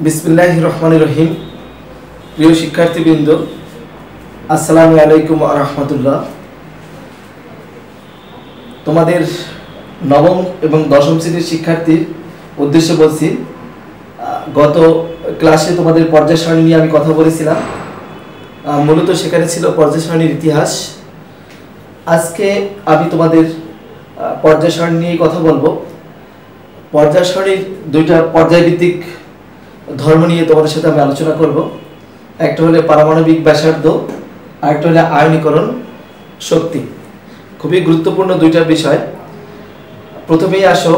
बिस्मिल्लाहिर रहमानिर रहीम। प्रिय शिक्षार्थीबृंद, আসসালামু আলাইকুম ওয়া রাহমাতুল্লাহ। তোমাদের নবম এবং দশম শ্রেণীর শিক্ষার্থীর উদ্দেশ্যে বলছি, গত ক্লাসে তোমাদের পর্যায় সারণী নিয়ে আমি কথা বলেছিলাম। মূলত সেখানে ছিল পর্যায় সারণীর ইতিহাস। আজকে আমি তোমাদের পর্যায় সারণী নিয়ে কথা বলবো। পর্যায় সারণীর দুইটা পর্যায়ভিত্তিক ধর্ম নিয়ে তোমাদের সাথে আমি আলোচনা করব। একটা হলো পারমাণবিক ব্যাসার্ধ, আরেকটা হলো আয়নীকরণ শক্তি। খুবই গুরুত্বপূর্ণ দুইটা বিষয়। প্রথমেই আসো,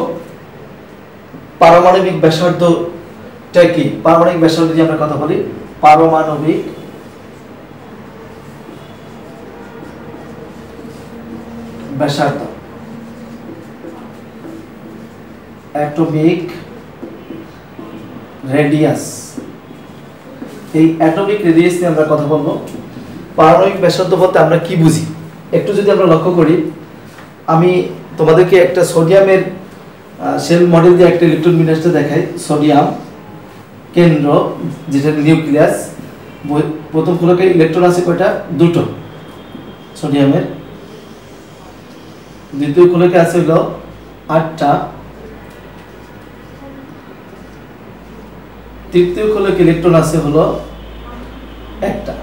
পারমাণবিক ব্যাসার্ধটা কি? পারমাণবিক ব্যাসার্ধ নিয়ে আমরা কথা বলি। পারমাণবিক ব্যাসার্ধ, অ্যাটমিক রেডিয়াস। এই অ্যাটমিক রেডিয়াস নিয়ে আমরা কথা বলবো। পারমাণবিক ব্যাসার্ধ বলতে আমরা কি বুঝি একটু যদি আমরা লক্ষ্য করি, আমি তোমাদেরকে একটা সোডিয়ামের সেল মডেল দিয়ে একটা ইলেকট্রন বিন্যাসটা দেখাই। সোডিয়াম কেন্দ্র, যেটা নিউক্লিয়াস। প্রথম খোলকে ইলেকট্রন আছে কয়টা? দুটো সোডিয়ামের। দ্বিতীয় খোলকে আছে হলো 8টা। তৃতীয় খোলকে ইলেকট্রন আছে হলো 1টা।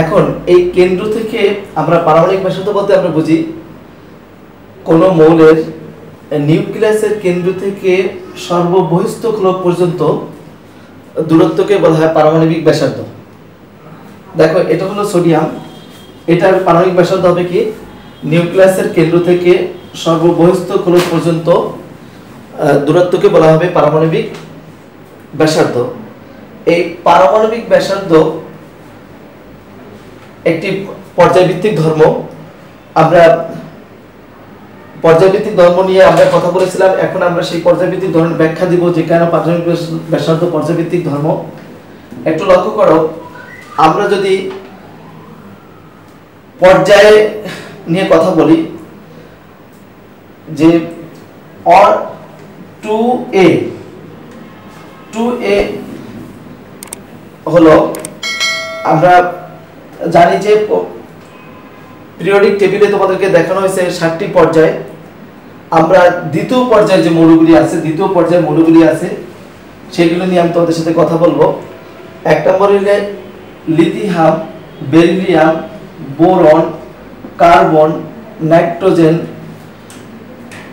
এখন এই কেন্দ্র থেকে আমরা পারমাণবিক ব্যাসার্ধ বলতে আমরা বুঝি কোন মৌলের নিউক্লিয়াসের কেন্দ্র থেকে সর্ববহিস্থ খোলক পর্যন্ত দূরত্বকে বলা হয় পারমাণবিক ব্যাসার্ধ। দেখো, এটা হলো সোডিয়াম, এটার পারমাণবিক ব্যাসার্ধ হবে কি? নিউক্লিয়াসের কেন্দ্র থেকে সর্ববহিস্থ খোলক পর্যন্ত দূরত্বকে বলা হবে পারমাণবিক ব্যাসার্ধ। এই পারমাণবিক ব্যাসার্ধ একটি পর্যায়ভিত্তিক ধর্ম। আমরা পর্যায়ভিত্তিক ধর্ম নিয়ে আমরা কথা বলেছিলাম। এখন আমরা সেই পর্যায়ভিত্তিক ধর্মের ব্যাখ্যা দিব যে কেন পারমাণবিক ব্যাসার্ধ পর্যায়ভিত্তিক ধর্ম। একটু লক্ষ্য করো, আমরা যদি পর্যায়ে নিয়ে কথা বলি, যে টু এ হলো, আমরা জানি যে পিরিয়ডিক টেবিলে তোমাদেরকে দেখানো হয়েছে 7টি পর্যায়। আমরা দ্বিতীয় পর্যায়ে যে মৌলগুলি আছে, দ্বিতীয় পর্যায়ে মৌলগুলি আছে, সেগুলো নিয়ে আমি তোমাদের সাথে কথা বলবো। 1 নম্বর হলে lithium, beryllium, boron, carbon, nitrogen,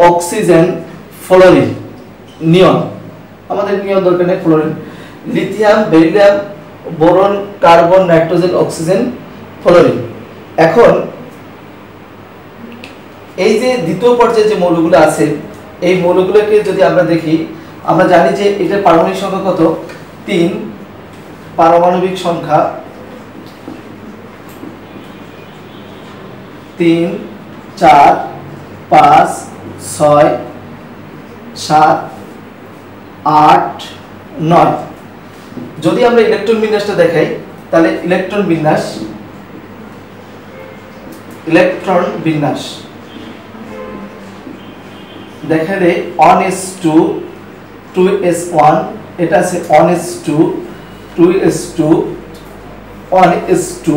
oxygen, fluorine, neon. আমাদের নিয়ন দরকার নেই, fluorine. Lithium, beryllium, boron, carbon, nitrogen, oxygen, fluorine. এখন এই যে দ্বিতীয় পর্যায়ে যে মৌলগুলো আছে, এই মৌলগুলোকে যদি আমরা দেখি, আমরা জানি যে এটার পারমাণবিক সংখ্যা কত? 3। পারমাণবিক সংখ্যা 3, 4, 5, 6, 7, 8, 9। যদি আমরা ইলেকট্রন বিন্যাসটা দেখাই, তাহলে ইলেকট্রন বিন্যাস দেখালে 1s2, 2s1, এটা আছে 1s2, 2s2, 1s2,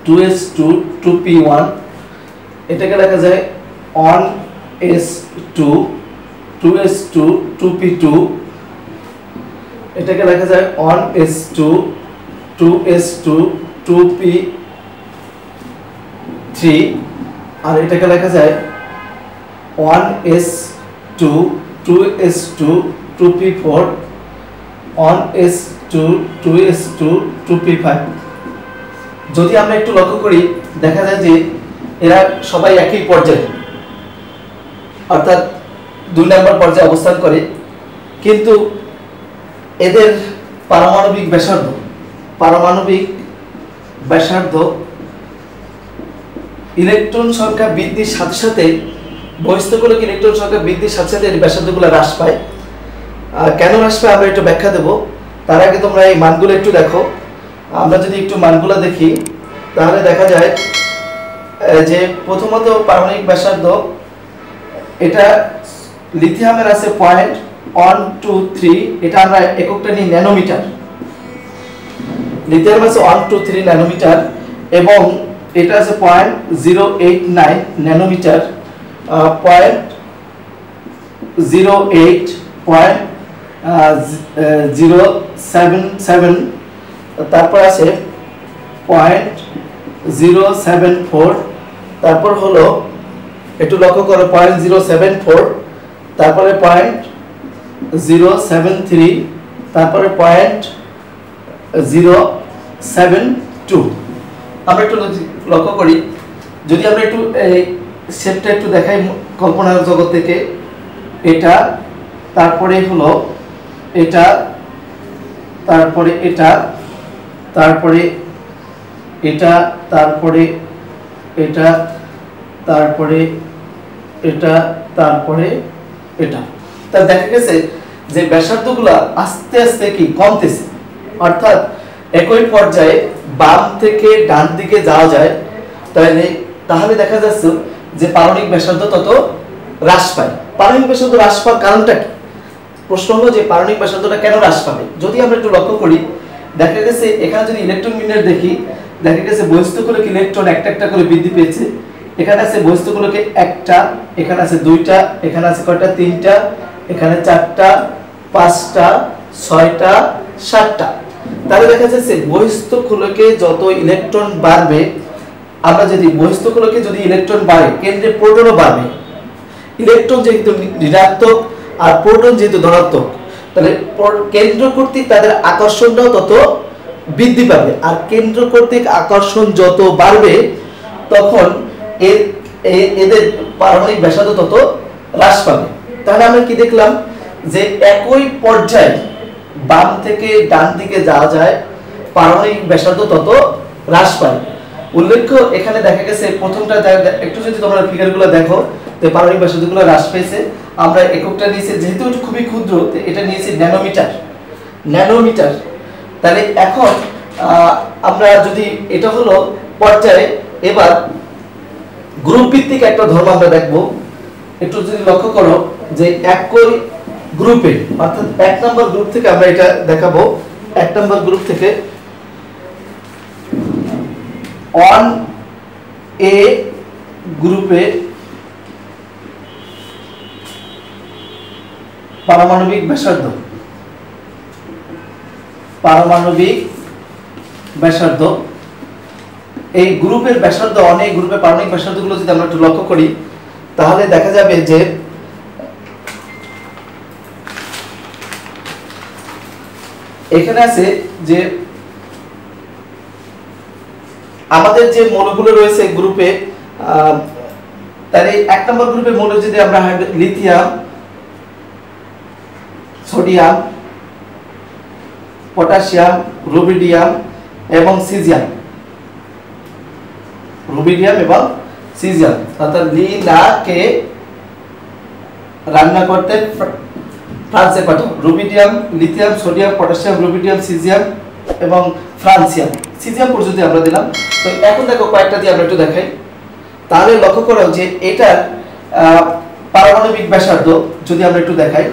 2s2, 2p1। এটাকে লেখা যায় 1s2, 2s2, 2p2। এটাকে লেখা যায় 1s2, 2s2, 2p3। আর এটাকে লেখা যায় 1s2, 2s2, 2p4, 1s2, 2s2, 2p5। যদি আমরা একটু লক্ষ্য করি, দেখা যায় যে এরা সবাই একই পর্যায়ে, অর্থাৎ 2 নম্বর পর্যায়ে অবস্থান করে। কিন্তু এদের পারমাণবিক ব্যাসার্ধ ইলেকট্রন সংখ্যা বৃদ্ধির সাথে সাথে, বহিস্থখোলক ইলেকট্রন সংখ্যা বৃদ্ধির সাথে সাথে এর ব্যাসার্ধগুলো হ্রাস পায়। কেন হ্রাস পায় আমরা একটু ব্যাখ্যা দেব। তার আগে তোমরা এই মানগুলো একটু দেখো। আমরা যদি একটু মানগুলো দেখি, তাহলে দেখা যায় যে প্রথমত পারমাণবিক ব্যাসার্ধ, এটা লিথিয়ামের আছে 123 এটা আমরা এককটা নিই ন্যানোমিটার, লিথিয়াম আছে 123 ন্যানোমিটার এবং এটা আছে 0.089 ন্যানোমিটার, 0.077, তারপর আছে 0.074, তারপর হলো একটু লক্ষ্য করো 0.074, তারপরে 0.073, তারপরে 0.072। আমরা একটু লক্ষ্য করি, যদি আমরা একটু এই শেপটা একটু দেখাই কল্পনার জগৎ থেকে, এটা তারপরে হলো এটা, তারপরে এটা, তারপরে এটা, তারপরে এটা, তারপরে এটা, তারপরে এটা। তা দেখা গেছে যে ব্যাসার্ধগুলো আস্তে আস্তে কি কমতেছে, অর্থাৎ একই পর্যায়ে বাম থেকে ডান দিকে যাওয়া যায়, তাহলে দেখা যাচ্ছে যে পারমাণবিক ব্যাসার্ধ তত হ্রাস পায়। পারমাণবিক ব্যাসার্ধ হ্রাস পাওয়ার কারণটা কি? প্রশ্ন হলো যে পারমাণবিক ব্যাসার্ধটা কেন হ্রাস পাবে। যদি আমরা একটু লক্ষ্য করি, দেখা গেছে এখানে যদি ইলেকট্রন বিন্যাস দেখি, দেখা গেছে বহিস্থগুলোক ইলেকট্রন একটা একটা করে বৃদ্ধি পেয়েছে। এখানে আছে বহিস্থগুলোকে একটা, এখানে আছে দুইটা, এখানে আছে কয়টা তিনটা, এখানে চারটা, পাঁচটা, ছয়টা, সাতটা। তাহলে দেখা যাচ্ছে বহিস্থগুলোকে যত ইলেকট্রন বাড়বে, আমরা যদি বহিস্থগুলোকে যদি ইলেকট্রন বাড়ে, কেন্দ্রে প্রোটনও বাড়বে। ইলেকট্রন যেহেতু ঋণাত্মক আর প্রোটন যেহেতু ধনাত্মক, তাহলে কেন্দ্র কর্তৃক তাদের আকর্ষণটাও তত বৃদ্ধি পাবে। আর কেন্দ্র কর্তৃক আকর্ষণ যত বাড়বে, তখন এদের পারমাণবিক ব্যাসার্ধ তত হ্রাস পাবে। তাহলে আমরা কি দেখলাম যে একই পর্যায়ে বাম থেকে ডান দিকে যাওয়া যায়, পারমাণবিক ব্যাসার্ধ তত হ্রাস পায়। উল্লেখ্য এখানে দেখা গেছে প্রথমটা একটু যদি তোমরা ফিগারগুলো দেখো, তো পারমাণবিক ব্যাসার্ধগুলো হ্রাস পেয়েছে। আমরা এককটা নিয়েছি যেহেতু খুবই ক্ষুদ্র, এটা নিয়েছি ন্যানোমিটার, ন্যানোমিটার। তাহলে এখন আমরা যদি এটা হলো পর্যায়ে, এবার গ্রুপ ভিত্তিক একটা ধর্ম আমরা দেখবো। একটু যদি লক্ষ্য করো যে একই গ্রুপে, অর্থাৎ 1 নম্বর গ্রুপ থেকে আমরা এটা দেখাবো। 1 নম্বর গ্রুপ থেকে 1A গ্রুপে পারমাণবিক ব্যাসার্ধ, পারমাণবিক ব্যাসার্ধ, এই গ্রুপের ব্যাসার্ধ, অনেক গ্রুপের পারমাণবিক ব্যাসার্ধগুলো যদি আমরা একটু লক্ষ্য করি, তাহলে দেখা যাবে যে এখানে আছে যে আমাদের যে মৌলগুলো রয়েছে গ্রুপে, তাহলে 1 নম্বর গ্রুপের মৌল যদি আমরা লিথিয়াম, সোডিয়াম, পটাশিয়াম, রুবিডিয়াম এবং সিজিয়াম, রুবিডিয়াম এবং সিজিয়াম, অর্থাৎ লিনাকে রান্না করতে ফ্রান্সে পাঠাও। Rubidium, lithium, sodium, potassium, rubidium, caesium এবং ফ্রান্সিয়াম, সিজিয়াম পর্যন্ত আমরা দিলাম। তো এখন দেখো কয়েকটা দিয়ে আমরা একটু দেখাই। তাহলে লক্ষ্য করো যে এটার পারমাণবিক ব্যাসার্ধ যদি আমরা একটু দেখাই,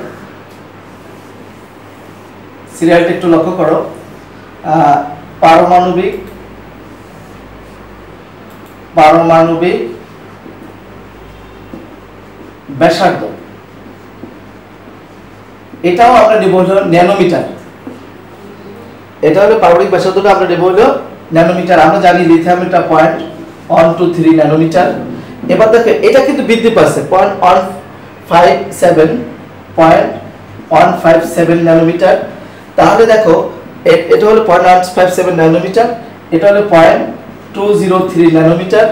সিরিয়ালটা একটু লক্ষ্য করো, পারমাণবিক ব্যাসার্ধ, এটাও আমরা নেব হলো ন্যানোমিটার। এটা হলো পারমাণবিক ব্যাসার্ধটা আমরা নেব হলো ন্যানোমিটার। আমরা জানি লিথিয়ামটা 0.123 ন্যানোমিটার। এবার দেখো এটা কিন্তু বৃদ্ধি পাচ্ছে 0.157 ন্যানোমিটার। তাহলে দেখো এটা হলো 0.157 ন্যানোমিটার, এটা হলো 0.203 ন্যানোমিটার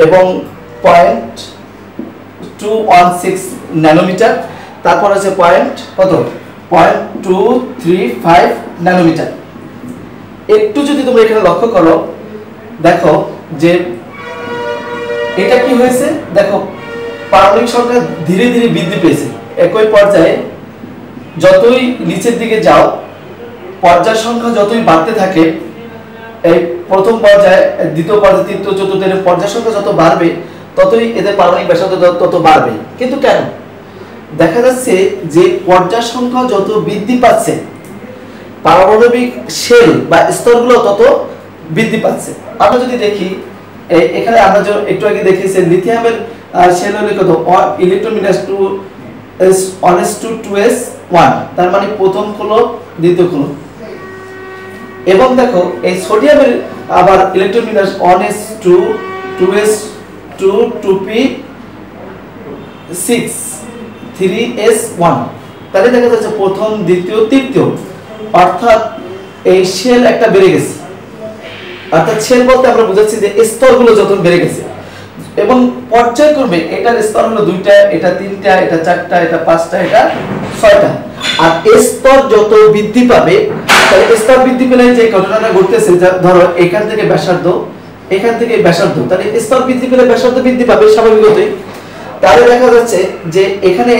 এবং 0.216 ন্যানোমিটার। তারপর আছে কত 0.235 ন্যানোমিটার। একটু যদি তোমরা এখানে লক্ষ্য করো, দেখো যে এটা কি হয়েছে, দেখো পারমাণবিক সংখ্যা ধীরে ধীরে বৃদ্ধি পেয়েছে। একই পর্যায়ে যতই নিচের দিকে যাও, পর্যায় সংখ্যা যতই বাড়তে থাকে, এই প্রথম পর্যায়ে, দ্বিতীয় পর্যায়ে, তৃতীয়, চতুর্থ পর্যায় সংখ্যা যত বাড়বে, ততই এদের পারমাণবিক ব্যাসার্ধ তত বাড়বে। কিন্তু কেন? দেখা যাচ্ছে যে পর্যায় সংখ্যা যত বৃদ্ধি পাচ্ছে পারমাণবিক শেল বা স্তরগুলো তত বৃদ্ধি পাচ্ছে। আমরা যদি দেখি এখানে আমরা যে একটু আগে দেখেছি লিথিয়ামের শেল হলো কত ইলেকট্রন বিন্যাস 1:2s1, তার মানে প্রথম খোলক দ্বিতীয় খোলক। এবং দেখো এই সোডিয়ামের আবার ইলেকট্রন বিন্যাস 1:2s2 2p6 3s1, তাহলে দেখা যাচ্ছে প্রথম দ্বিতীয় তৃতীয়, অর্থাৎ এই শেল একটা বেড়ে গেছে। অর্থাৎ শেল বলতে আমরা বুঝাচ্ছি যে স্তরগুলো যত বেড়ে গেছে এবং পর্যায়ক্রমে এটার স্তর হলো 2টা, এটা 3টা, এটা 4টা, এটা 5টা, এটা 6টা। আর স্তর যত বৃদ্ধি পাবে, তাহলে স্তর বৃদ্ধি পেলে যে ঘটনাটা ঘটতেছে, ধরো এখান থেকে ব্যাসার্ধ, এখান থেকে ব্যাসার্ধ, তাহলে স্তর বৃদ্ধি পেলে ব্যাসার্ধ বৃদ্ধি পাবে স্বাভাবিকতই। তাহলে দেখা যাচ্ছে যে এখানে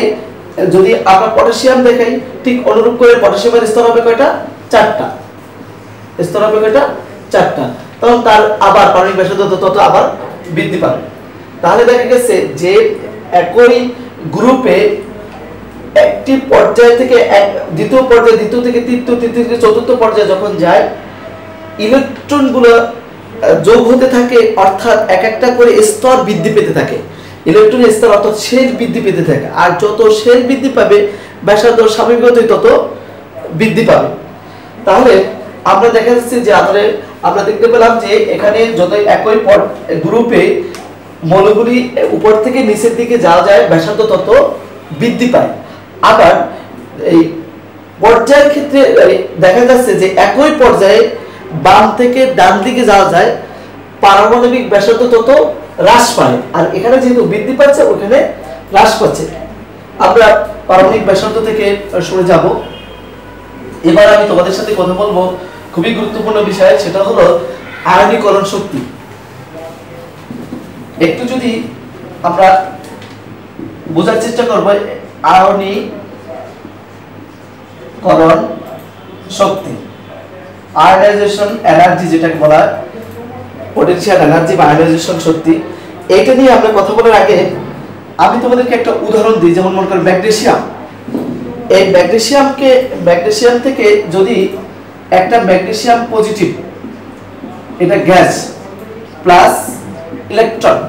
যদি আমরা পটাশিয়াম দেখাই, ঠিক অনুরূপ করে পটাশিয়ামের স্তর হবে কয়টা? 4টা। স্তর হবে কয়টা? 4টা। তখন তার আবার পারমাণবিক ব্যাসার্ধ তত আবার বৃদ্ধি পাবে। তাহলে দেখা গেছে যে একই গ্রুপে একটি পর্যায় থেকে দ্বিতীয় পর্যায়ে, দ্বিতীয় থেকে তৃতীয়, তৃতীয় থেকে চতুর্থ পর্যায়ে যখন যায়, ইলেকট্রনগুলো যোগ হতে থাকে, অর্থাৎ এক একটা করে স্তর বৃদ্ধি পেতে থাকে। ইলেকট্রনের স্তর অর্থাৎ শেল বৃদ্ধি পেতে থাকে। আর যত শেল বৃদ্ধি পাবে ব্যাসার্ধ স্বাভাবিকতই তত বৃদ্ধি পাবে। তাহলে আমরা দেখা যাচ্ছে যে আমরা দেখতে পেলাম যে এখানে যত একই গ্রুপে মৌলগুলি উপর থেকে নিচের দিকে যাওয়া যায়, ব্যাসার্ধ তত বৃদ্ধি পায়। আবার এই পর্যায়ের ক্ষেত্রে দেখা যাচ্ছে যে একই পর্যায়ে বাম থেকে ডান দিকে যাওয়া যায়, পারমাণবিক ব্যাসার্ধ তত হ্রাস পায়। আর এখানে যেহেতু বৃদ্ধি পাচ্ছে, ওখানে হ্রাস পাচ্ছে। আমরা পারমাণবিক ব্যাসার্ধ থেকে সরে যাব। এবার আমি তোমাদের সাথে কথা বলবো খুবই গুরুত্বপূর্ণ বিষয়, সেটা হলো আয়নীকরণ শক্তি। একটু যদি আমরা বোঝার চেষ্টা করবো আয়নীকরণ শক্তি, আয়নাইজেশন এনার্জি যেটাকে বলা হয়, পোটেনশিয়াল এনার্জি বা আয়নাইজেশন শক্তি, এটা নিয়ে আমরা কথা বলার আগে আমি তোমাদেরকে একটা উদাহরণ দিই। যেমন মনে করো ম্যাগনেসিয়াম। এই ম্যাগনেসিয়াম থেকে যদি একটা ম্যাগনেসিয়াম পজিটিভ, এটা গ্যাস প্লাস ইলেকট্রন,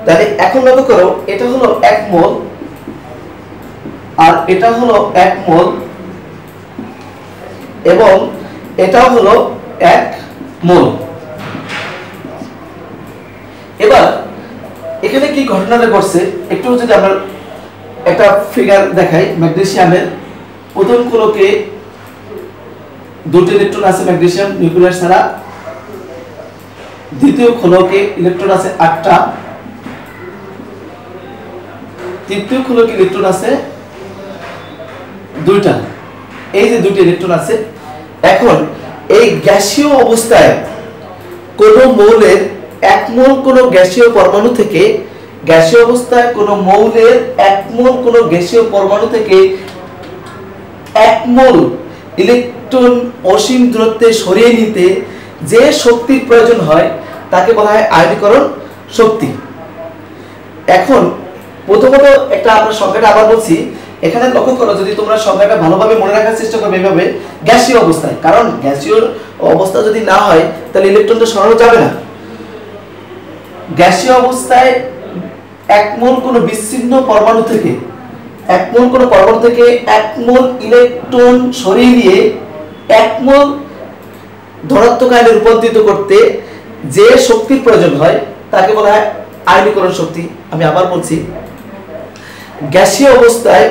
তাহলে এখন লক্ষ্য করো এটা হলো 1 মোল আর এটা হলো 1 মোল এবং এটাও হলো 1 মোল। এবার এখানে কি ঘটনাটা ঘটছে একটু যদি আমরা একটা ফিগার দেখাই। ম্যাগনেসিয়ামের প্রথম খোলকে 2টি ইলেকট্রন আছে ম্যাগনেসিয়াম নিউক্লিয়াস ছাড়া, দ্বিতীয় খোলকে ইলেকট্রন আছে 8টা, তৃতীয় খোলকে ইলেকট্রন আছে 2টা। এই যে 2টি ইলেকট্রন আছে। এখন এই গ্যাসীয় অবস্থায় কোন মৌলের 1 মোল কোন গ্যাসীয় পরমাণু থেকে, গ্যাসীয় অবস্থায় কোন মৌলের 1 মোল কোন গ্যাসীয় পরমাণু থেকে 1 মোল ইলেকট্রন অসীম দূরত্বে সরিয়ে নিতে যে শক্তির প্রয়োজন হয় তাকে বলা হয় আয়নীকরণ শক্তি। এখন প্রথমত একটা আমরা সংখ্যাটা আবার বলছি, এখানে লক্ষ্য করো, যদি তোমরা সংখ্যাটা ভালোভাবে মনে রাখার চেষ্টা করবে এভাবে, গ্যাসীয় অবস্থায়, কারণ গ্যাসীয় অবস্থা যদি না হয় তাহলে ইলেকট্রনটা সরানো যাবে না। গ্যাসীয় অবস্থায় 1 মোল কোন বিচ্ছিন্ন পরমাণু থেকে, 1 মোল কোন পরমাণু থেকে 1 মোল ইলেকট্রন সরিয়ে নিয়ে 1 মোল ধনাত্মক আয়নে রূপান্তরিত করতে যে শক্তির প্রয়োজন হয় তাকে বলা হয় আয়নীকরণ শক্তি। আমি আবার বলছি, গ্যাসীয় অবস্থায়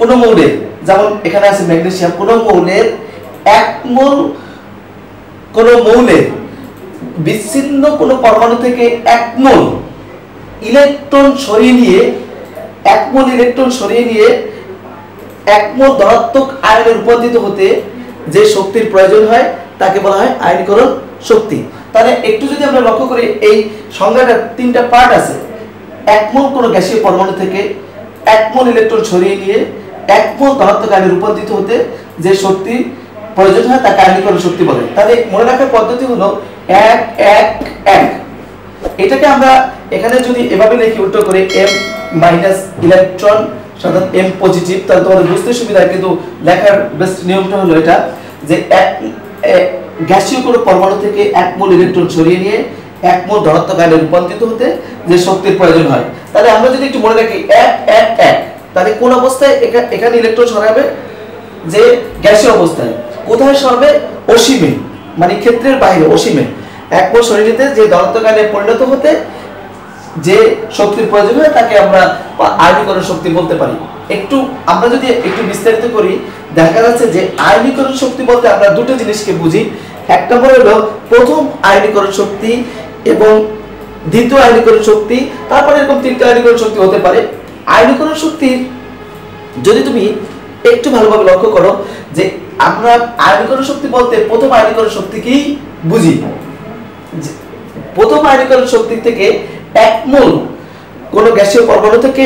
কোন মৌলের যেমন এখানে আছে ম্যাগনেসিয়াম, কোন মৌলের 1 মোল কোন মৌলের বিচ্ছিন্ন কোন পরমাণু থেকে 1 মোল ইলেকট্রন সরিয়ে নিয়ে 1 মোল ইলেকট্রন সরিয়ে নিয়ে 1 মোল ধনাত্মক আয়নে রূপান্তরিত হতে যে শক্তির প্রয়োজন হয় তাকে বলা হয় আয়নীকরণ শক্তি। তাহলে একটু যদি আমরা লক্ষ্য করি, এই সংজ্ঞাটা 3টা পার্ট আছে। 1 মোল কোন গ্যাসীয় পরমাণু থেকে 1 মোল ইলেকট্রন সরিয়ে নিয়ে 1 মোল ধনাত্মক আয়নে রূপান্তরিত হতে যে শক্তি প্রয়োজন হয় তাকে আয়নীকরণ শক্তি বলে। তাহলে মনে রাখার পদ্ধতি হলো 1 1 1। এটাকে আমরা এখানে যদি এভাবে লিখি উল্টো করে m মাইনাস ইলেকট্রন সাধারণত m পজিটিভ, তাহলে তোমাদের বুঝতে সুবিধা হয়। কিন্তু লেখার বেস্ট নিয়মটা হলো এটা যে গ্যাসীয় কোনো পরমাণু থেকে 1 মোল ইলেকট্রন সরিয়ে নিয়ে 1 মোল ধনাত্মক আয়নে রূপান্তরিত হতে যে শক্তির প্রয়োজন হয়, তাহলে আমরা যদি একটু মনে রাখি 1 1 1, তাহলে কোন অবস্থায় এখানে ইলেকট্রন সরাবে, যে গ্যাসীয় অবস্থায়। কোথায় সরবে? অসীমে, মানে ক্ষেত্রের বাইরে অসীমে 1 মোল সরিয়ে নিতে যে ধনাত্মক আয়নে পরিণত হতে যে শক্তির প্রয়োজন হয় তাকে আমরা আয়নীকরণ শক্তি বলতে পারি। একটু আমরা যদি একটু বিস্তারিত করি, দেখা যাচ্ছে যে আয়নীকরণ শক্তি বলতে আমরা দুটো জিনিসকে বুঝি। এক নম্বর হলো প্রথম আয়নীকরণ শক্তি এবং দ্বিতীয় আয়নীকরণ শক্তি, তারপরে এরকম তিনটা আয়নীকরণ শক্তি হতে পারে। আয়নীকরণ শক্তি যদি তুমি একটু ভালোভাবে লক্ষ্য করো, যে আমরা আয়নীকরণ শক্তি বলতে প্রথম আয়নীকরণ শক্তিকেই বুঝি। প্রথম আয়নীকরণ শক্তি থেকে 1 মোল কোন গ্যাসীয় পরমাণু থেকে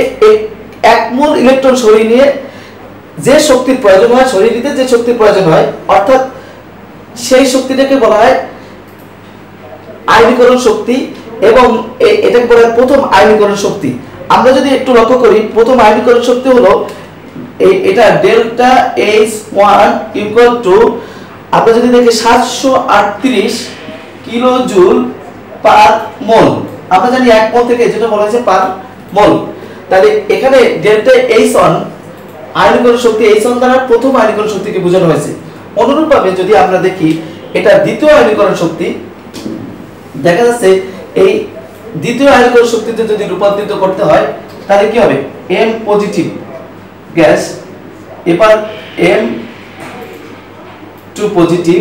1 মোল ইলেকট্রন সরিয়ে নিয়ে যে শক্তির প্রয়োজন হয়, সরিয়ে নিতে যে শক্তির প্রয়োজন হয়, অর্থাৎ সেই শক্তিটাকে বলা হয় আয়নীকরণ শক্তি, এবং এটাকে বলা হয় প্রথম আয়নীকরণ শক্তি। আমরা যদি একটু লক্ষ্য করি, প্রথম আয়নীকরণ শক্তি হলো এটা ডেল্টা H1 ইকুয়াল টু, আমরা যদি দেখি 738 কিলো জুল পার মোল। আমরা জানি 1 মোল থেকে যেটা বলা হয়েছে পার মোল, তাহলে এখানে ডেল্টা H1 আয়নীকরণ শক্তি H1 দ্বারা প্রথম আয়নীকরণ শক্তিকে বোঝানো হয়েছে। অনুরূপভাবে যদি আমরা দেখি এটা দ্বিতীয় আয়নীকরণ শক্তি, দেখা যাচ্ছে এই দ্বিতীয় আয়নীকরণ শক্তিতে যদি রূপান্তরিত করতে হয় তাহলে কি হবে? m পজিটিভ গ্যাস, এবার m2 পজিটিভ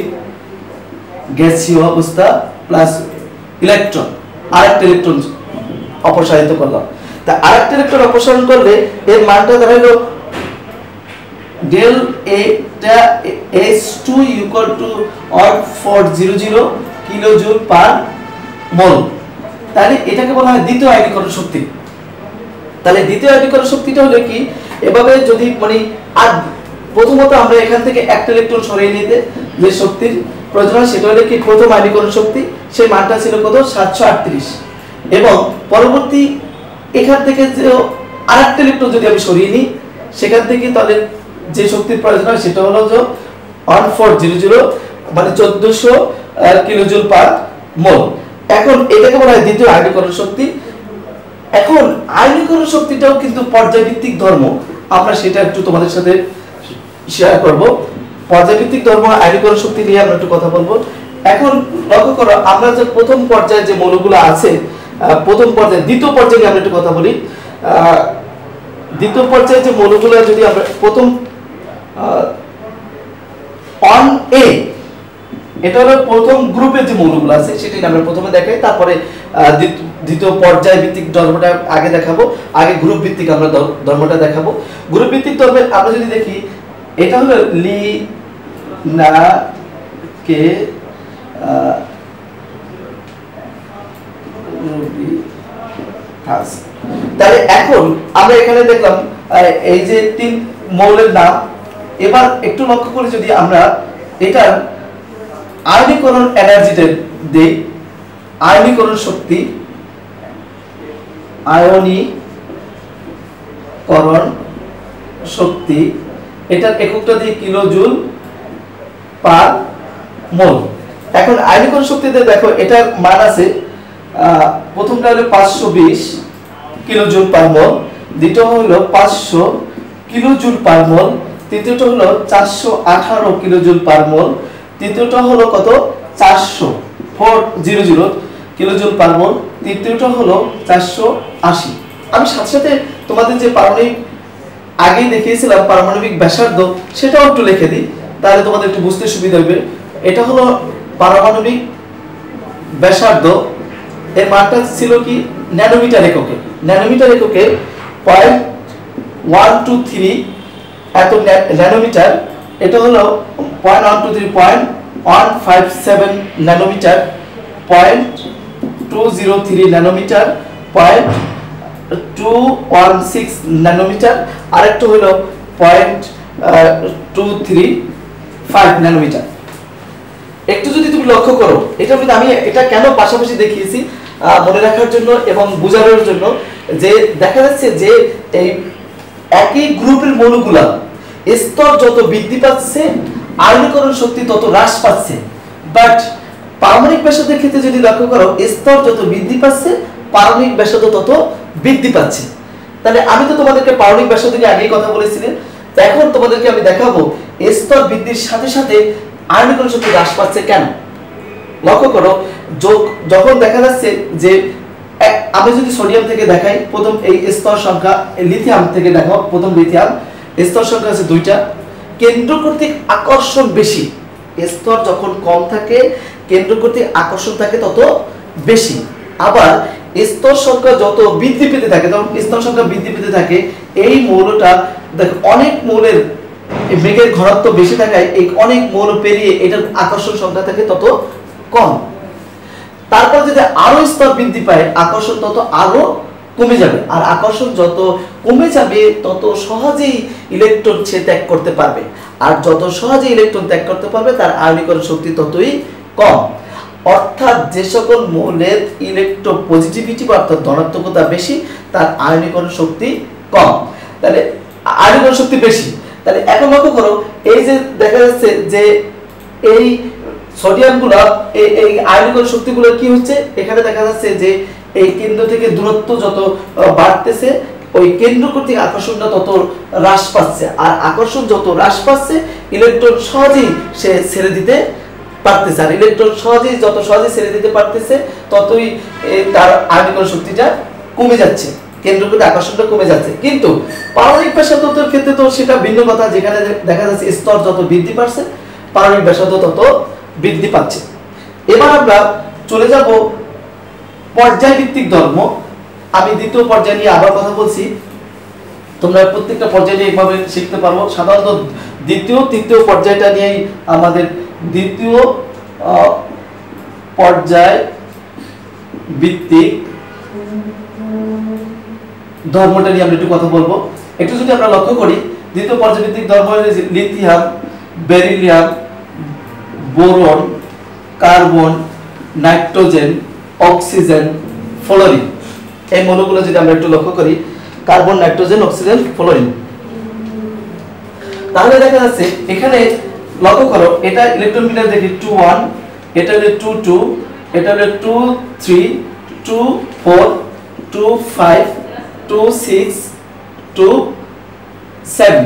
গ্যাসীয় অবস্থা প্লাস ইলেকট্রন, আরেকটা ইলেকট্রন অপসারিত করলাম। তা আরেকটা ইলেকট্রন অপসারণ করলে এর মানটা দাঁড়ালো del এটা H2 equal to 1400 kilojoule per mole. তাহলে এটাকে বলা হয় দ্বিতীয় আয়নীকরণ শক্তি। তাহলে দ্বিতীয় আয়নীকরণ শক্তিটা হলো কি, এভাবে যদি মানে আর প্রথমত আমরা এখান থেকে একটা ইলেকট্রন সরিয়ে নিতে যে শক্তির প্রয়োজন হয় সেটা হলো কি প্রথম আয়নীকরণ শক্তি, সেই মানটা ছিল কত? 738। এবং পরবর্তী এখান থেকে যে আরেকটা ইলেকট্রন যদি আমি সরিয়ে নিই, সেখান থেকে তাহলে যে শক্তির প্রয়োজন হয় সেটা হলো যে 1400, মানে 1400 কিলোজুল পার মোল। এখন এটাকে বলা হয় দ্বিতীয় আয়নীকরণ শক্তি। এখন আয়নীকরণ শক্তিটাও কিন্তু পর্যায়ভিত্তিক ধর্ম, আমরা সেটা একটু তোমাদের সাথে শেয়ার করব। পর্যায়ভিত্তিক ধর্ম আয়নীকরণ শক্তি নিয়ে আমরা একটু কথা বলবো। এখন লক্ষ্য করো, আমরা যে প্রথম পর্যায়ে যে মৌলগুলো আছে, প্রথম পর্যায়ে দ্বিতীয় পর্যায়ে আমরা একটু কথা বলি। দ্বিতীয় পর্যায়ে যে মৌলগুলো যদি আমরা প্রথম অন এ, এটা হলো প্রথম গ্রুপের যে মৌলগুলো আছে সেটাই আমরা প্রথমে দেখাই, তারপরে দ্বিতীয় পর্যায় ভিত্তিক ধর্মটা আগে দেখাবো, আগে গ্রুপ ভিত্তিক আমরা ধর্মটা দেখাবো। গ্রুপ ভিত্তিক ধর্মে আমরা যদি দেখি, এটা হলো লি না কে তাহলে এখন আমরা এখানে দেখলাম এই যে 3 মৌলের নাম। এবার একটু লক্ষ্য করে যদি আমরা এটার আয়নীকরণ এনার্জিটা দেই, আয়নীকরণ শক্তি, আয়নীকরণ শক্তি, এটার এককটা দিয়ে কিলোজুল পার মোল। এখন আয়নীকরণ শক্তিতে দেখো এটার মান আছে, প্রথমটা হলো 520 কিলোজুল পার মোল, দ্বিতীয় হলো 500 কিলোজুল পার মোল, তৃতীয়টা হলো 418 কিলোজুল পার মোল, তৃতীয়টা হলো কত? 400 কিলোজুল পার মোল, তৃতীয়টা হলো 480। আমি সাথে সাথে তোমাদের যে পারমাণবিক আগেই দেখিয়েছিলাম পারমাণবিক ব্যাসার্ধ, সেটাও একটু লিখে দিই, তাহলে তোমাদের একটু বুঝতে সুবিধা হবে। এটা হলো পারমাণবিক ব্যাসার্ধ, এর মানটা ছিল কি ন্যানোমিটার এককে। ন্যানোমিটার এককে 0.123 এত ন্যানোমিটার, এটা হলো 0.123.157 ন্যানোমিটার, 0.203 ন্যানোমিটার, 0.216 ন্যানোমিটার, আরেকটা হলো 0.235 ন্যানোমিটার। একটু যদি তুমি লক্ষ্য করো, এটা কিন্তু আমি এটা কেন পাশাপাশি দেখিয়েছি, মনে রাখার জন্য এবং বোঝানোর জন্য যে দেখা যাচ্ছে যে এই একই গ্রুপের মৌলগুলা স্তর যত বৃদ্ধি পাচ্ছে আয়নীকরণ শক্তি তত হ্রাস পাচ্ছে, বাট পারমাণবিক ব্যাসার্ধের ক্ষেত্রে যদি লক্ষ্য করো স্তর যত বৃদ্ধি পাচ্ছে পারমাণবিক ব্যাসার্ধ তত বৃদ্ধি পাচ্ছে। তাহলে আমি তো তোমাদেরকে পারমাণবিক ব্যাসার্ধ নিয়ে আগেই কথা বলেছিলাম, এখন তোমাদেরকে আমি দেখাবো স্তর বৃদ্ধির সাথে সাথে আয়নীকরণ শক্তি হ্রাস পাচ্ছে কেন। লক্ষ্য করো যখন দেখা যাচ্ছে যে আমি যদি সোডিয়াম থেকে দেখাই, প্রথম এই স্তর সংখ্যা, লিথিয়াম থেকে দেখাও, প্রথম লিথিয়াম স্তর সংখ্যা আছে 2টা, কেন্দ্র কর্তৃক আকর্ষণ বেশি। স্তর যখন কম থাকে কেন্দ্র কর্তৃক আকর্ষণ থাকে তত বেশি। আবার স্তর সংখ্যা যত বৃদ্ধি পেতে থাকে, তখন স্তর সংখ্যা বৃদ্ধি পেতে থাকে, এই মৌলটা দেখো অনেক মৌলের বেগের ঘনত্ব বেশি থাকায় এই অনেক মৌল পেরিয়ে এটার আকর্ষণ সংখ্যা থাকে তত কম। তারপর যদি আরো স্তর বৃদ্ধি পায় আকর্ষণ তত আরো কমে যাবে, আর আকর্ষণ যত কমে যাবে তত সহজেই ইলেকট্রন সে ত্যাগ করতে পারবে, আর যত সহজে ইলেকট্রন ত্যাগ করতে পারবে তার আয়নীকরণ শক্তি ততই কম। অর্থাৎ যে সকল মৌলের ইলেকট্রোপজিটিভিটি অর্থাৎ ধনাত্মকতা বেশি তার আয়নীকরণ শক্তি কম, তাহলে আয়নীকরণ শক্তি বেশি। তাহলে এখন লক্ষ্য করো এই যে দেখা যাচ্ছে যে এই সোডিয়ামগুলো এই আয়নীকরণ শক্তিগুলো কি হচ্ছে, এখানে দেখা যাচ্ছে যে এই কেন্দ্র থেকে দূরত্ব যত বাড়তেছে ওই কেন্দ্র কর্তৃক আকর্ষণটা তত হ্রাস পাচ্ছে, আর আকর্ষণ যত হ্রাস পাচ্ছে ইলেকট্রন সহজেই সে ছেড়ে দিতে পারতেছে, আর ইলেকট্রন যত সহজেই ছেড়ে দিতে পারতেছে ততই তার আয়নীকরণ শক্তিটা কমে যাচ্ছে, কেন্দ্র কর্তৃক আকর্ষণটা কমে যাচ্ছে। কিন্তু পারমাণবিক ব্যাসার্ধের ক্ষেত্রে তো সেটা ভিন্ন কথা, যেখানে দেখা যাচ্ছে স্তর যত বৃদ্ধি পাচ্ছে পারমাণবিক ব্যাসার্ধ তত বৃদ্ধি পাচ্ছে। এবার আমরা চলে যাব পর্যায়ভিত্তিক ধর্ম। আমি দ্বিতীয় পর্যায় নিয়ে আবার কথা বলছি, তোমরা প্রত্যেকটা পর্যায় নিয়ে এইভাবে শিখতে পারবো। সাধারণত দ্বিতীয় তৃতীয় পর্যায়টা নিয়েই আমাদের দ্বিতীয় পর্যায় ভিত্তিক ধর্মটা নিয়ে আমরা একটু কথা বলবো। একটু যদি আমরা লক্ষ্য করি দ্বিতীয় পর্যায় ভিত্তিক ধর্ম হলো lithium, beryllium, boron, carbon, nitrogen, oxygen, fluorine, এই মৌলগুলো যদি আমরা একটু লক্ষ্য করি কার্বন, নাইট্রোজেন, অক্সিজেন, ফ্লোরিন, তাহলে দেখা যাচ্ছে এখানে লক্ষ্য করো এটা ইলেকট্রন বিন্যাস দেখি 2 1, এটা হলো 2 2, এটা হলো 2 3, 2 4, 2 5, 2 6, 2 7।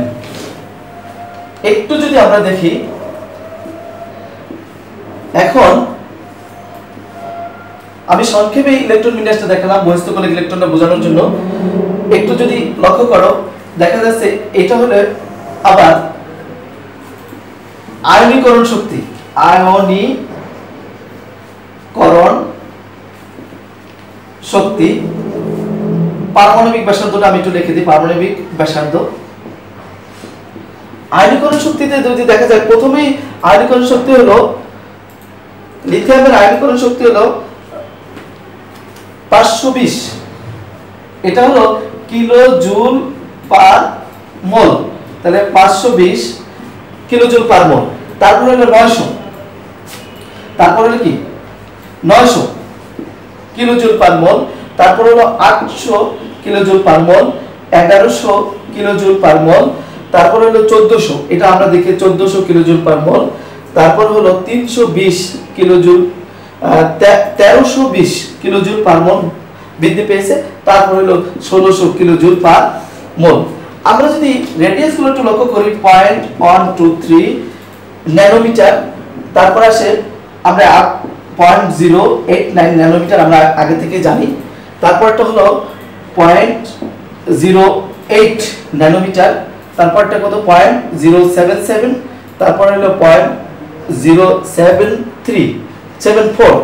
একটু যদি আমরা দেখি এখন আমি সংক্ষেপে ইলেকট্রন বিন্যাসটা দেখালাম বহিস্থকলিক ইলেকট্রনটা বোঝানোর জন্য। একটু যদি লক্ষ্য করো দেখা যাচ্ছে এটা হলো আবার আয়নীকরণ শক্তি, আয়নীকরণ শক্তি। পারমাণবিক ব্যাসার্ধটা আমি একটু লিখে দিই, পারমাণবিক ব্যাসার্ধ। আয়নীকরণ শক্তিতে যদি দেখা যায় প্রথমেই আয়নীকরণ শক্তি হলো লিথিয়ামের আয়নীকরণ শক্তি হলো 520, এটা হলো কিলো জুল পার মোল, তাহলে 520 কিলো জুল পার মোল। তারপর হলো 900, তারপর হলো কি 900 কিলো জুল পার মোল, তারপর হলো 800 কিলো জুল পার মোল, 1100 কিলো জুল পার মোল, তারপর হলো 1400, এটা আমরা দেখি 1400 কিলো জুল পার মোল, তারপর হলো 320 kilo joule, 1320 kilo joule per mole বৃদ্ধি পেয়েছে, তারপর হলো 1600 কিলো জুল পার মোল। আমরা যদি রেডিয়াস গুলো একটু লক্ষ্য করি 0.123 ন্যানোমিটার, তারপর আসে আমরা 0.089 ন্যানোমিটার আমরা আগে থেকে জানি, তারপরটা হলো 0.08 ন্যানোমিটার, তারপরটা কত 0.077, তারপর হলো 0.07374,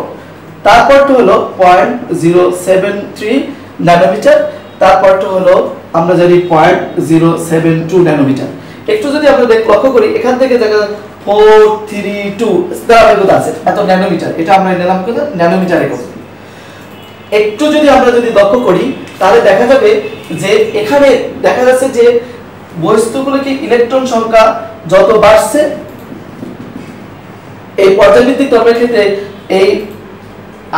তারপরটা হলো 0.073 ন্যানোমিটার, তারপরটা হলো আমরা জানি 0.072 ন্যানোমিটার। একটু যদি আমরা লক্ষ্য করি এখান থেকে দেখা 432 ধারাবাহিকতা আছে এত ন্যানোমিটার, এটা আমরা নিলাম কত ন্যানোমিটার একক। একটু যদি আমরা লক্ষ্য করি তাহলে দেখা যাবে যে এখানে দেখা যাচ্ছে যে বস্তুগুলোকে ইলেকট্রন সংখ্যা যত বাড়ছে এই পর্যায়ভিত্তিক ধর্মের ক্ষেত্রে এই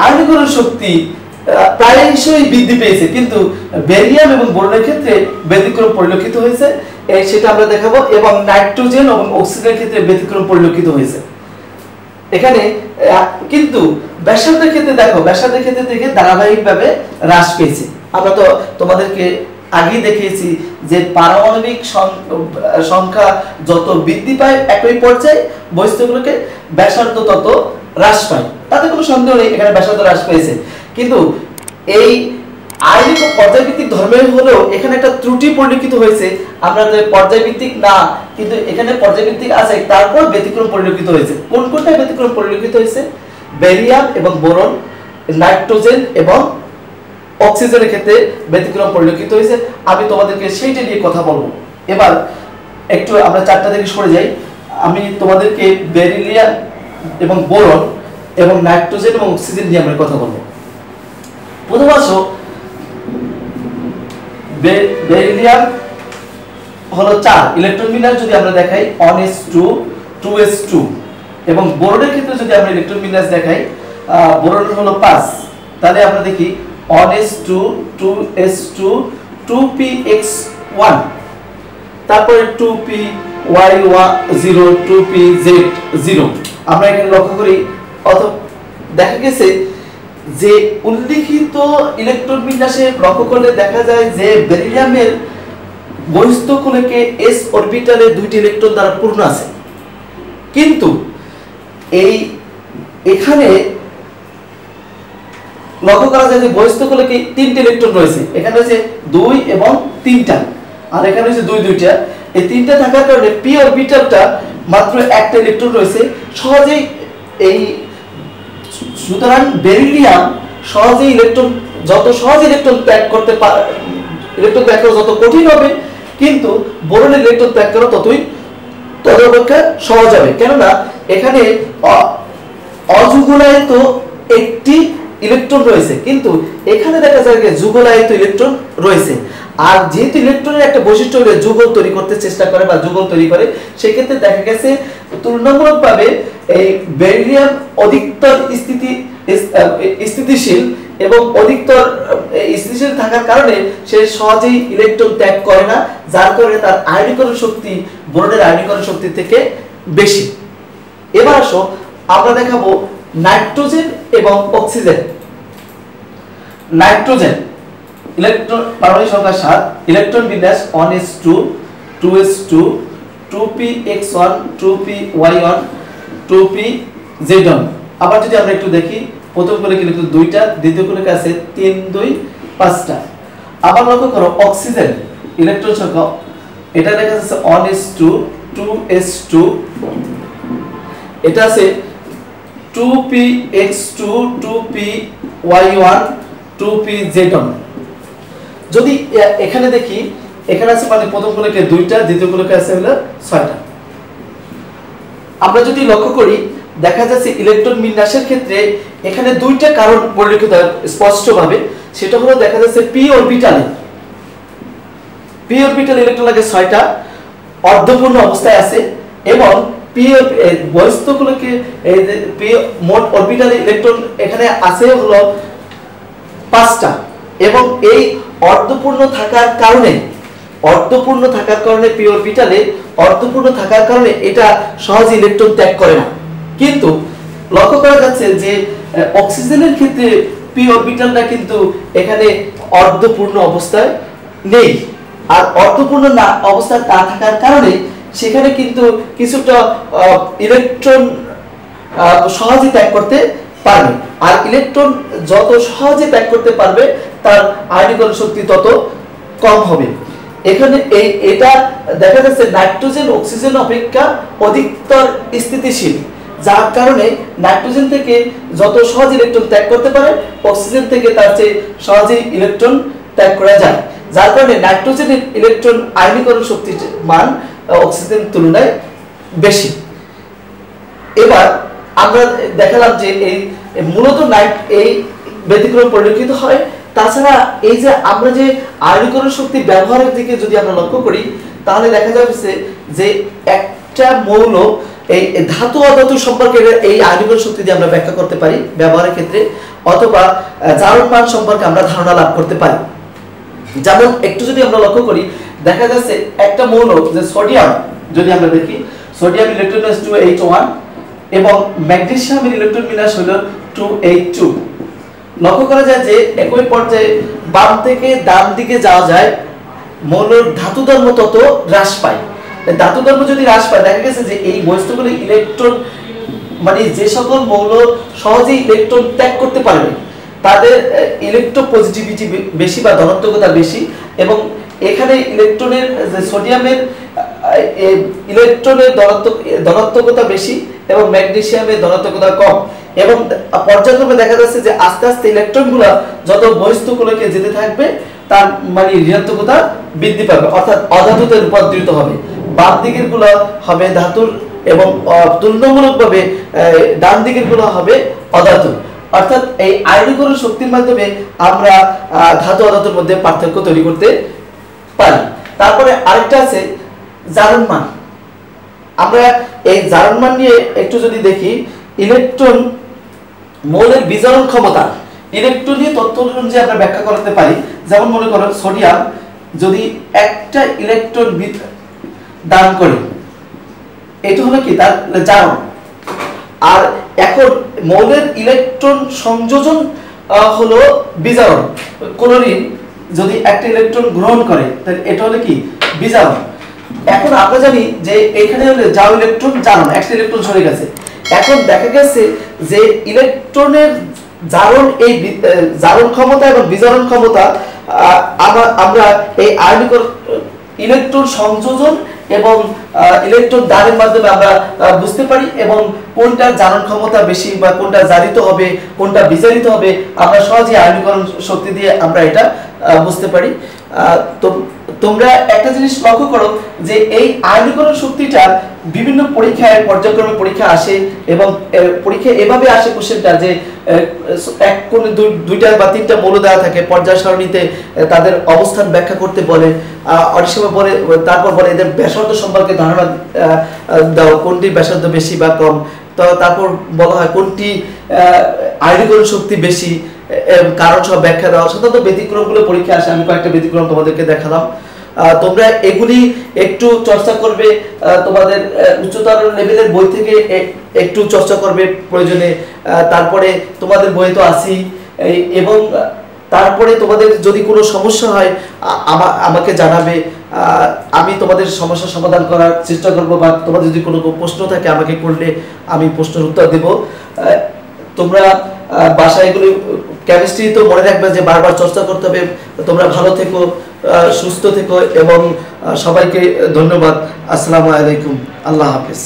আয়নীকরণ শক্তি প্রায়শই বৃদ্ধি পেয়েছে, কিন্তু বেরিয়াম এবং বোরনের ক্ষেত্রে ব্যতিক্রম পরিলক্ষিত হয়েছে, সেটা আমরা দেখাবো। এবং নাইট্রোজেন এবং অক্সিজেনের ক্ষেত্রে ব্যতিক্রম পরিলক্ষিত হয়েছে এখানে। কিন্তু ব্যাসার্ধের ক্ষেত্রে দেখো, ব্যাসার্ধের ক্ষেত্রে থেকে ধারাবাহিকভাবে হ্রাস পেয়েছে। আমরা তো তোমাদেরকে আগেই দেখিয়েছি যে পারমাণবিক সংখ্যা যত বৃদ্ধি পায় একই পর্যায়ে বস্তুগুলোকে ব্যাসার্ধ তত হ্রাস পায়, তাতে কোনো সন্দেহ নেই এখানে ব্যাসার্ধ হ্রাস পেয়েছে। কিন্তু এই আয়নিক পর্যায়ভিত্তিক ধর্মের হলেও এখানে একটা ত্রুটি পরিলক্ষিত হয়েছে। আমরা পর্যায়ভিত্তিক না, কিন্তু এখানে পর্যায়ভিত্তিক আছে, তারপর ব্যতিক্রম পরিলক্ষিত হয়েছে। কোন কোনটা ব্যতিক্রম পরিলক্ষিত হয়েছে? বেরিয়াম এবং বোরন, নাইট্রোজেন এবং অক্সিজেনের ক্ষেত্রে ব্যতিক্রম পরিলক্ষিত হয়েছে। আমি তোমাদেরকে সেইটা নিয়ে কথা বলবো। এবার একটু আমরা চারটা থেকে সরে যাই। আমি তোমাদেরকে বেরিলিয়াম এবং বোরন এবং নাইট্রোজেন এবং অক্সিজেন নিয়ে আমরা কথা বলবো। প্রথমত বেরিলিয়াম হলো 4 ইলেকট্রন বিন্যাস যদি আমরা দেখাই 1s2 2s2, এবং বোরনের ক্ষেত্রে যদি আমরা ইলেকট্রন বিন্যাস দেখাই বোরনের হলো 5। তাহলে আমরা দেখি 1s2 2s2 2px1, তারপরে 2py0 2pz0। আমরা এখানে লক্ষ্য করি অথবা দেখা গেছে যে উল্লেখিত ইলেকট্রন বিন্যাসে লক্ষ্য করলে দেখা যায় যে বেরিলিয়ামের বহিস্থকোলকে s অরবিটালে 2টি ইলেকট্রন দ্বারা পূর্ণ আছে, কিন্তু এখানে লক্ষ্য করা যায় যে বহিস্থকোলকে 3টি ইলেকট্রন রয়েছে। এখানে রয়েছে 2 এবং 3টা, আর এখানে রয়েছে 2টা। এই 3টা থাকার কারণে p অরবিটালটা মাত্র একটা ইলেকট্রন রয়েছে সহজেই। এই সুতরাং বেরিলিয়াম সহজেই যত সহজে ইলেকট্রন ত্যাগ করতে পারে, ইলেকট্রন ত্যাগ করা যত কঠিন হবে, কিন্তু বোরনের ইলেকট্রন ত্যাগ করা তদপেক্ষা সহজ হবে। কেননা এখানে অযুগলায়িত একটি ইলেকট্রন রয়েছে, কিন্তু এখানে দেখা যায় যে যুগলায়িত ইলেকট্রন রয়েছে। আর যেহেতু ইলেকট্রনের একটা বৈশিষ্ট্য হলো যুগল তৈরি করতে চেষ্টা করে বা যুগল তৈরি করে, সেক্ষেত্রে দেখা গেছে তুলনামূলকভাবে এই বেরিলিয়াম অধিকতর স্থিতিশীল এবং অধিকতর স্থিতিশীল থাকার কারণে সে সহজেই ইলেকট্রন ত্যাগ করে না, যার কারণে তার আয়নীকরণ শক্তি বোরনের আয়নীকরণ শক্তি থেকে বেশি। এবার আসো আমরা দেখাবো নাইট্রোজেন এবং অক্সিজেন। নাইট্রোজেন ইলেকট্রন পারমাণবিক সংখ্যা 7, ইলেকট্রন বিন্যাস 1s2 2s2 2px1 2py1 2pz1। আবার যদি আমরা একটু দেখি, প্রথম কোলকে ইলেকট্রন 2টা, দ্বিতীয় কোলকে আছে 3 2 5টা। আবার লক্ষ্য করো অক্সিজেন ইলেকট্রন সংখ্যা, এটা দেখা যাচ্ছে 1s2 2s2, এটা আছে 2px2 2py1 2pz1। যদি এখানে দেখি, এখানে আছে মানে প্রথম কোলকে 2টা, দ্বিতীয় কোলকে আছে হলো 6টা। আমরা যদি লক্ষ্য করি দেখা যাচ্ছে ইলেকট্রন বিন্যাসের ক্ষেত্রে এখানে 2টা কারণ পরিলক্ষিত হয় স্পষ্টভাবে। সেটা হলো দেখা যাচ্ছে p অরবিটালে ইলেকট্রন লাগে 6টা, অর্ধপূর্ণ অবস্থায় আছে, এবং p বহিস্থকোলকে p মোট অরবিটালে ইলেকট্রন এখানে আছে হলো 5টা। এবং এই অর্ধপূর্ণ থাকার কারণে p অরবিটালে অর্ধপূর্ণ থাকার কারণে এটা সহজে ইলেকট্রন ত্যাগ করে না। কিন্তু লক্ষ্য করা যাচ্ছে যে অক্সিজেনের ক্ষেত্রে p অরবিটালটা কিন্তু এখানে অর্ধপূর্ণ অবস্থায় নেই, আর অর্ধপূর্ণ না অবস্থায় না থাকার কারণে সেখানে কিন্তু কিছুটা ইলেকট্রন সহজে ত্যাগ করতে পারবে। আর ইলেকট্রন যত সহজে ত্যাগ করতে পারবে তার আয়নীকরণ শক্তি তত কম হবে। এখানে এটা দেখা যাচ্ছে নাইট্রোজেন অক্সিজেন অপেক্ষা অধিকতর স্থিতিশীল, যার কারণে নাইট্রোজেন থেকে যত সহজ ইলেকট্রন ত্যাগ করতে পারে অক্সিজেন থেকে তার চেয়ে সহজেই ইলেকট্রন ত্যাগ করা যায়, যার কারণে নাইট্রোজেনের ইলেকট্রন আয়নীকরণ শক্তির মান অক্সিজেনের তুলনায় বেশি। এবার আমরা দেখালাম যে এই মূলত এই ব্যতিক্রম পরিলক্ষিত হয়। তাছাড়া এই যে আমরা যে আয়নীকরণ শক্তি ব্যবহারের দিকে যদি আমরা লক্ষ্য করি, তাহলে দেখা যাচ্ছে যে একটা মৌল এই ধাতু অধাতু সম্পর্কে এই আয়নীকরণ শক্তি দিয়ে আমরা ব্যাখ্যা করতে পারি ব্যবহারের ক্ষেত্রে, অথবা জারণ মান সম্পর্কে আমরা ধারণা লাভ করতে পারি। যেমন একটু যদি আমরা লক্ষ্য করি, দেখা যাচ্ছে একটা মৌল যে সোডিয়াম, যদি আমরা দেখি সোডিয়াম ইলেকট্রন বিন্যাস 2H1 এবং ম্যাগনেসিয়ামের ইলেকট্রন বিন্যাস হলো 2H2। লক্ষ্য করা যায় যে একই পর্যায়ে বাম থেকে ডান দিকে যাওয়া যায়, মৌলের ধাতু ধর্ম তত হ্রাস পায়। ধাতু ধর্ম যদি হ্রাস পায়, দেখা গেছে যে এই বস্তুগুলো ইলেকট্রন, মানে যে সকল মৌল সহজেই ইলেকট্রন ত্যাগ করতে পারবে তাদের ইলেকট্রোপজিটিভিটি বেশি বা ধনাত্মকতা বেশি, এবং এখানে ইলেকট্রনের সোডিয়ামের ইলেকট্রনের ধনাত্মকতা বেশি এবং ম্যাগনেসিয়ামের ধনাত্মকতা কম। এবং পর্যায়ক্রমে দেখা যাচ্ছে যে আস্তে আস্তে ইলেকট্রনগুলো যত বহিস্থকুলকে যেতে থাকবে তার মানে ঋণাত্মকতা বৃদ্ধি পাবে, অর্থাৎ অধাতুতে রূপান্তরিত হবে। বাম দিকের গুলো হবে ধাতুর এবং তুলনামূলকভাবে ডান দিকের গুলো হবে অধাতু। অর্থাৎ এই আয়নীকরণ শক্তির মাধ্যমে আমরা ধাতু অধাতুর মধ্যে পার্থক্য তৈরি করতে পারি। তারপরে আরেকটা আছে জারণ মান। আমরা এই জারণ মান নিয়ে একটু যদি দেখি, ইলেকট্রন মৌলের বিজারণ ক্ষমতা ইলেকট্রনীয় তত্ত্ব অনুযায়ী আমরা ব্যাখ্যা করতে পারি। যেমন মনে করো সোডিয়াম যদি একটা ইলেকট্রন দান করে, এটা হলো কি তার জারণ। আর এখন মৌলের ইলেকট্রন সংযোজন হলো বিজারণ। ক্লোরিন যদি একটা ইলেকট্রন গ্রহণ করে তাহলে এটা হলো কি বিজারণ। এখন আমরা জানি যে এখানে হলো যাও ইলেকট্রন জারণ, একটা ইলেকট্রন সরে গেছে। এখন দেখা গেছে যে ইলেকট্রনের জারণ, এই জারণ ক্ষমতা এবং বিজারণ ক্ষমতা আমরা এই আয়নীকরণ ইলেকট্রন সংযোজন এবং ইলেকট্রন দানের মাধ্যমে আমরা বুঝতে পারি, এবং কোনটা জারণ ক্ষমতা বেশি বা কোনটা জারিত হবে কোনটা বিজারিত হবে আমরা সহজেই আয়নীকরণ শক্তি দিয়ে আমরা এটা বুঝতে পারি। তো তোমরা একটা জিনিস লক্ষ্য করো যে এই আয়নীকরণ শক্তিটা বিভিন্ন পরীক্ষায় পর্যায়ক্রমে পরীক্ষা আসে, এবং পরীক্ষা এভাবে আসে কোশ্চেনটা যে এক কোন দুইটা বা তিনটা মৌল দেওয়া থাকে, পর্যায় সারণীতে তাদের অবস্থান ব্যাখ্যা করতে বলে, অনেক সময় বলে, তারপর বলে এদের ব্যাসার্ধ সম্পর্কে ধারণা দাও, কোনটির ব্যাসার্ধ বেশি বা কম। তো তারপর বলা হয় কোনটি আয়নীকরণ শক্তি বেশি, কারণ সব ব্যাখ্যা দেওয়া। সাধারণত ব্যতিক্রমগুলো পরীক্ষা আসে, আমি কয়েকটা ব্যতিক্রম তোমাদেরকে দেখালাম। তোমরা এগুলি একটু চর্চা করবে, তোমাদের উচ্চতর লেভেলের বই থেকে একটু চর্চা করবে প্রয়োজনে। তারপরে তোমাদের বই তো আছেই, এবং তারপরে তোমাদের যদি কোনো সমস্যা হয় আমাকে জানাবে, আমি তোমাদের সমস্যার সমাধান করার চেষ্টা করব, বা তোমাদের যদি কোনো প্রশ্ন থাকে আমাকে করলে আমি প্রশ্নের উত্তর দেব। তোমরা বাসায় এগুলো কেমিস্ট্রি তো মনে রাখবে যে বারবার চর্চা করতে হবে। তোমরা ভালো থেকো, সুস্থ থেকো, এবং সবাইকে ধন্যবাদ। আসসালামু আলাইকুম, আল্লাহ হাফেজ।